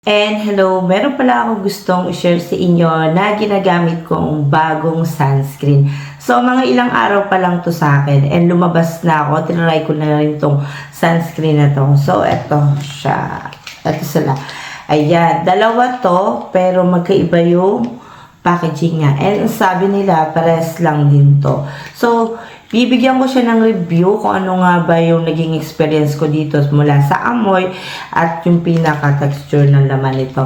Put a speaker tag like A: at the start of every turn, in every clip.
A: And hello, meron pala ako gustong i-share sa inyo na ginagamit kong bagong sunscreen. So, mga ilang araw pa lang to sa akin and lumabas na ako. Tinry ko na rin tong sunscreen na to. So, eto siya. Eto sila. Ayan, dalawa to pero magkaiba yung packaging niya. And sabi nila, pares lang din to. So, bibigyan ko siya ng review kung ano nga ba yung naging experience ko dito mula sa amoy at yung pinaka-texture ng laman nito.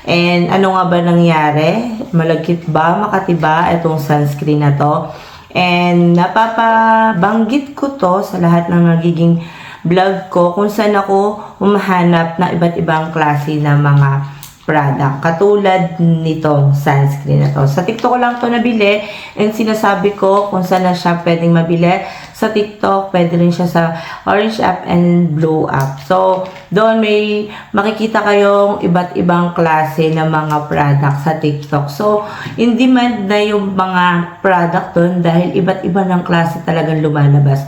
A: And ano nga ba nangyari? Malagkit ba? Makatiba itong sunscreen na to? And napapabanggit ko to sa lahat ng nagiging vlog ko kung saan ako humahanap ng iba't ibang klase ng mga product. Katulad nitong sunscreen na to. Sa TikTok ko lang to nabili and sinasabi ko kung saan na siya pwedeng mabili. Sa TikTok, pwede rin siya sa Orange app and Blue app. So, doon may makikita kayong iba't ibang klase ng mga product sa TikTok. So, in demand na yung mga product doon dahil iba't iba ng klase talagang lumalabas.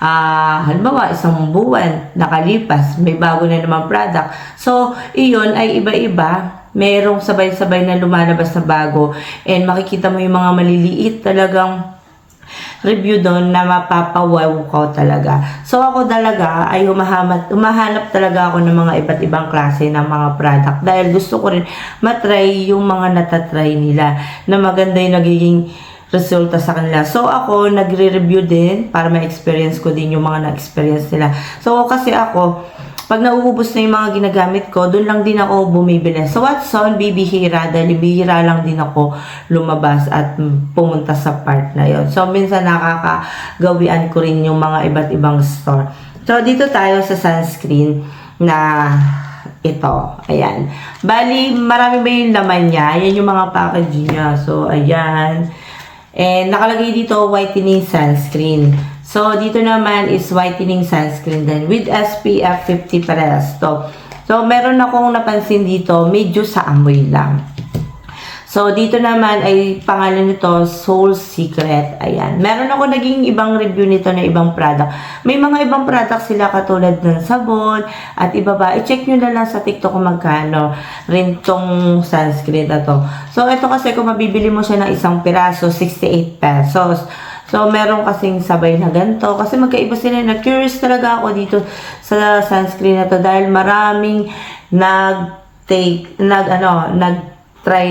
A: Halimbawa, isang buwan nakalipas, may bago na naman product. So, iyon ay iba-iba. Merong sabay-sabay na lumalabas na bago. And makikita mo yung mga maliliit talagang review doon na mapapawaw ko talaga. So, ako talaga ay humahanap talaga ako ng mga iba't ibang klase ng mga product. Dahil gusto ko rin matry yung mga natatry nila na maganda yung nagiging resulta sa kanila. So, ako, nagre-review din para ma-experience ko din yung mga na-experience nila. So, kasi ako, pag nauubos na yung mga ginagamit ko, doon lang din ako bumibili. So, Watson, bibihira, dahil bihira lang din ako lumabas at pumunta sa part na yon. So, minsan nakakagawian ko rin yung mga iba't ibang store. So, dito tayo sa sunscreen na ito. Ayan. Bali, marami ba yung laman niya? Ayan yung mga packaging niya. So, ayan. And nakalagay dito whitening sunscreen. So dito naman is whitening sunscreen din with SPF 50 parehas to. So meron akong napansin dito medyo sa amoy lang. So dito naman ay pangalan nito Soul Secret. Ayan. Meron ako naging ibang review nito na ibang product. May mga ibang product sila katulad ng sabon at iba ba. I-check nyo na lang sa TikTok kung magkano rin tong sunscreen na to. So ito kasi kung mabibili mo siya ng isang piraso, 68 pesos. So, meron kasing sabay na ganito. Kasi magkaiba sila. Na-curious talaga ako dito sa sunscreen na to dahil maraming nag-try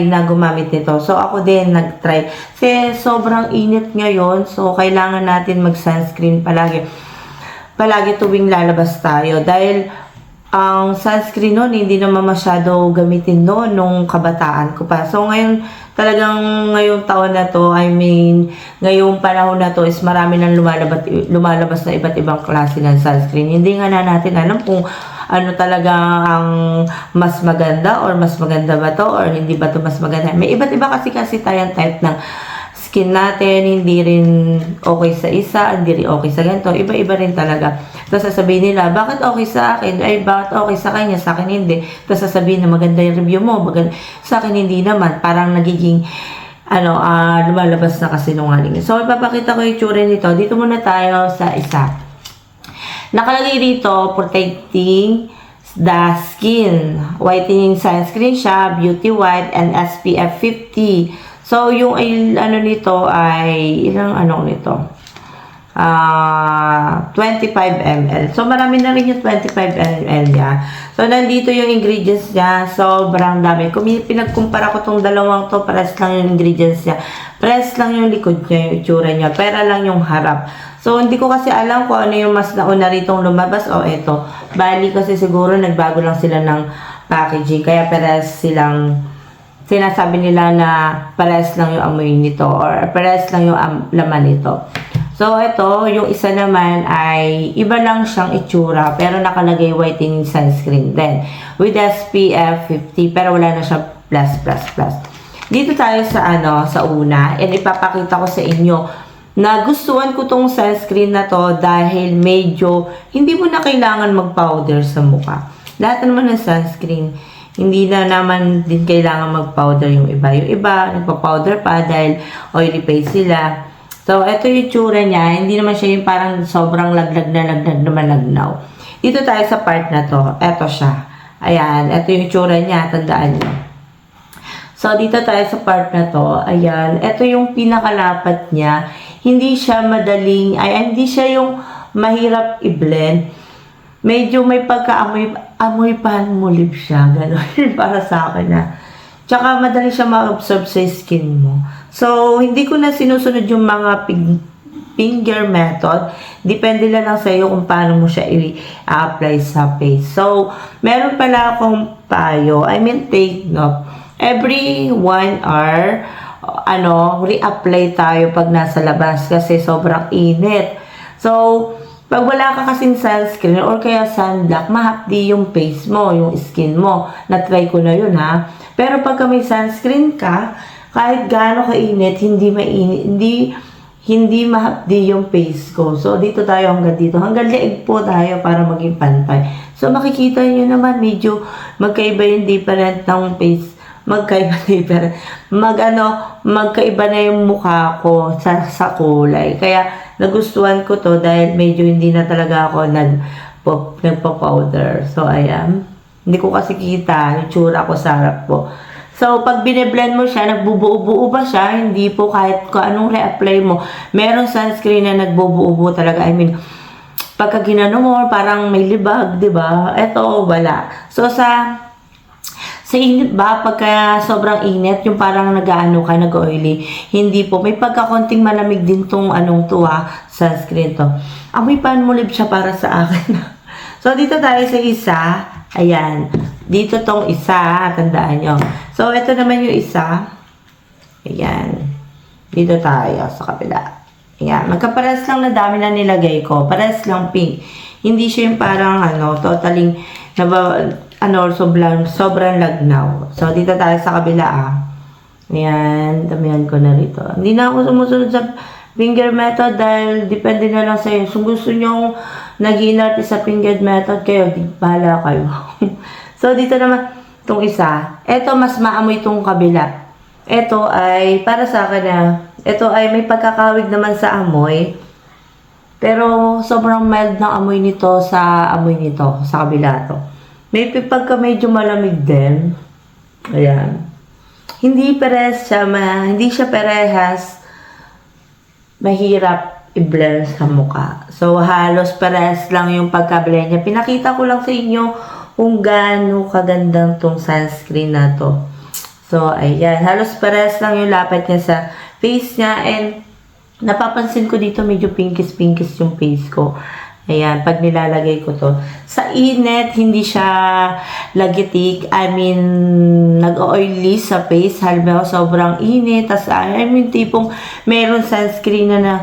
A: na gumamit nito. So, ako din nag-try. Kasi sobrang init ngayon. So, kailangan natin mag-sunscreen palagi. Palagi tuwing lalabas tayo. Dahil ang sunscreen noon, hindi naman masyado gamitin noon nung kabataan ko pa. So, ngayon, talagang ngayong taon na to, ngayong panahon na to is marami nang lumalabas na iba't ibang klase ng sunscreen. Hindi nga na natin alam kung ano talaga ang mas maganda or mas maganda ba to or hindi ba to mas maganda. May iba't iba kasi tayong type ng skin natin, hindi rin okay sa isa, hindi rin okay sa ganito. Iba-iba rin talaga. Tapos sasabihin nila, bakit okay sa akin? Ay, bakit okay sa kanya? Sa akin hindi. Tapos sasabihin na maganda yung review mo. Sa akin hindi naman. Parang nagiging, lumalabas na kasi nungaling. So, ipapakita ko yung tsura nito. Dito muna tayo sa isa. Nakalagay dito, protecting the skin. Whitening sunscreen siya, beauty white, and SPF 50. So, yung nito ay, ilang nito? 25 ml. So, marami na rin yung 25 ml niya. So, nandito yung ingredients niya. Sobrang dami. Kung pinagkumpara ko tong dalawang to, pares lang yung ingredients niya. Pares lang yung likod niya, yung itsura niya. Pera lang yung harap. So, hindi ko kasi alam kung ano yung mas nauna ritong lumabas. O, eto. Bali kasi siguro nagbago lang sila ng packaging. Kaya pares silang sinasabi nila na pares lang yung amoy nito or pares lang yung laman nito. So, ito, yung isa naman ay iba lang siyang itsura pero nakalagay whitening sunscreen din with SPF 50 pero wala na siya plus. Dito tayo sa una and ipapakita ko sa inyo na gustuhan ko tong sunscreen na to dahil medyo hindi mo na kailangan mag-powder sa mukha. Lahat naman ng sunscreen hindi na naman din kailangan mag-powder yung iba. Yung iba, nagpa-powder pa dahil oily face sila. So, ito yung tsura niya. Hindi naman siya yung parang sobrang laglag na malagnaw. Dito tayo sa part na to. Ito siya. Ayan, ito yung itsura niya, tandaan niyo. So, dito tayo sa part na to. Ayan, ito yung pinakalapat niya. Hindi siya madaling, hindi siya yung mahirap i-blend. Medyo may pagka-amoy palmolive siya. Gano'n para sa akin na. Tsaka madali siya ma-absorb sa skin mo. So, hindi ko na sinusunod yung mga finger method. Depende lang sa iyo kung paano mo siya i-apply sa face. So, meron pala akong payo. Take note. Every 1 hour, re-apply tayo pag nasa labas kasi sobrang init. So, pag wala ka kasing sunscreen or kaya sunblock, mahapdi yung face mo, yung skin mo. Na-try ko na yun ha. Pero pagka may sunscreen ka, kahit gaano kainit, hindi mahapdi yung face ko. So, dito tayo hanggang dito. Hanggang leeg po tayo para maging pantay. So, makikita nyo naman, medyo magkaiba yung different ng face. Magkaiba na yung mukha ko sa kulay. Kaya, nagustuhan ko to dahil medyo hindi na talaga ako nagpa-powder. So, ayan. Hindi ko kasi kita yung tsura ko sa harap ko. So, pag bine-blend mo siya, nagbubuo-buo ba siya? Hindi po kahit kung anong re-apply mo. Meron sunscreen na nagbubuo-buo talaga. Pagka ginano mo, parang may libag, di ba? Ito, wala. So, sa init ba, pagka sobrang init, yung parang nag-oily, hindi po. May pagkakonting malamig din tong sunscreen to. Amoy palmolive siya para sa akin. So, dito tayo sa isa. Ayan. Dito tong isa. Tandaan nyo. So, ito naman yung isa. Ayan. Dito tayo sa kabila. Ayan. Magkapares lang na dami na nilagay ko. Pares lang pink. Hindi siya yung parang totaling sobrang lagnaw. So, dito tayo sa kabila Ayan. Damihan ko na rito. Hindi na ako sumusunod sa finger method dahil depende na lang sa inyo. So, gusto nyo nag-inarte sa finger method kayo, bahala kayo. So, dito naman itong isa. Ito, mas maamoy itong kabila. Ito ay, para sa akin ito ay may pagkakawig naman sa amoy. Pero, sobrang mild ng amoy nito sa kabila to. May pagka medyo malamig din. Ayan. Hindi siya parehas mahirap i-blend sa mukha. So, halos parehas lang yung pagka-blend niya. Pinakita ko lang sa inyo kung gaano kagandang tong sunscreen na to. So, ayan. Halos parehas lang yung lapat niya sa face niya. And, napapansin ko dito medyo pinkish-pinkish yung face ko. Ayan, pag nilalagay ko to. Sa init, hindi siya lagitik. Nag-oily sa face. Halimbawa, sobrang init. Tas, tipong meron sunscreen na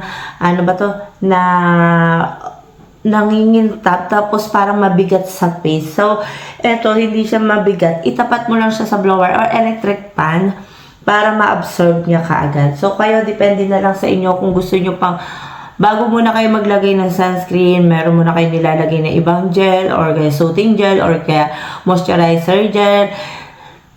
A: nangingintab. Tapos, parang mabigat sa face. So, eto, hindi siya mabigat. Itapat mo lang siya sa blower or electric pan para ma-absorb niya kaagad. So, kayo, depende na lang sa inyo kung gusto nyo pang bago muna kayo maglagay ng sunscreen, meron muna kayo nilalagay na ibang gel or kaya soothing gel or kaya moisturizer gel,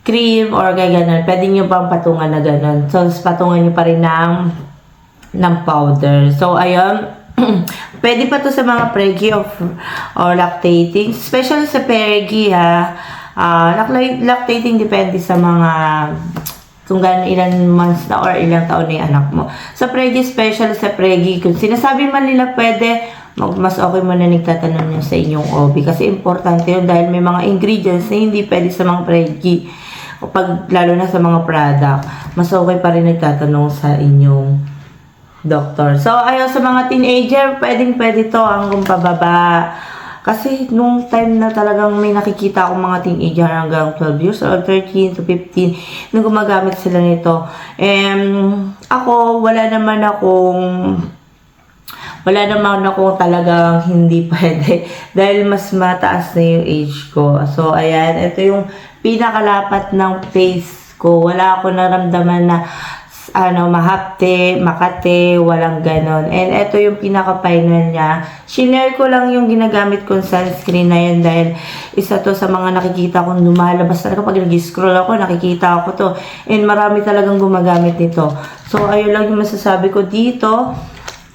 A: cream or kaya ganun. Pwede nyo pang patungan na ganun. So, patungan nyo pa rin ng powder. So, ayun. Pwede pa to sa mga preggy or lactating. Especially sa preggy lactating depende sa mga kung ilan months na or ilang taon na yung anak mo. Sa preggy, special sa preggy, kung sinasabi man nila pwede, mas okay mo na nagtatanong nyo sa inyong OB. Kasi importante yun dahil may mga ingredients na hindi pwede sa mga preggy. Lalo na sa mga product, mas okay pa rin nagtatanong sa inyong doctor. So, ayun, sa mga teenager, pwede to hanggang pababa. Kasi nung time na talagang may nakikita akong mga teenager hanggang 12 years old, 13 to 15, nung gumagamit sila nito. Ako, wala naman akong talagang hindi pwede. Dahil mas mataas na yung age ko. So, ayan, ito yung pinakalapat ng face ko. Wala ako naramdaman na mahapte, makate, walang ganon. And ito yung pinaka-final niya. Shinare ko lang yung ginagamit kong sunscreen na yun dahil isa to sa mga nakikita kong lumalabas talaga. Pag nag-scroll ako, nakikita ako to. And marami talagang gumagamit nito. So, ayun lang yung masasabi ko dito.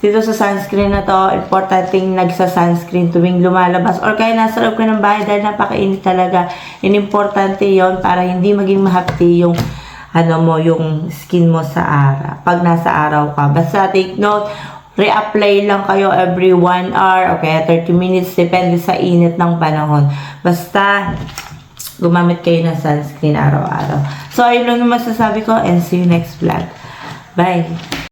A: dito sa sunscreen na to, importanteng nagsa-sunscreen tuwing lumalabas or kaya nasa loob ka ng bahay dahil napakainit talaga. Importante yon para hindi maging mahapdi yung yung skin mo sa araw. Pag nasa araw ka. Basta take note, re-apply lang kayo every 1 hour, okay, 30 minutes, depende sa init ng panahon. Basta, gumamit kayo ng sunscreen araw-araw. So, ayun lang naman masasabi ko and see you next vlog. Bye!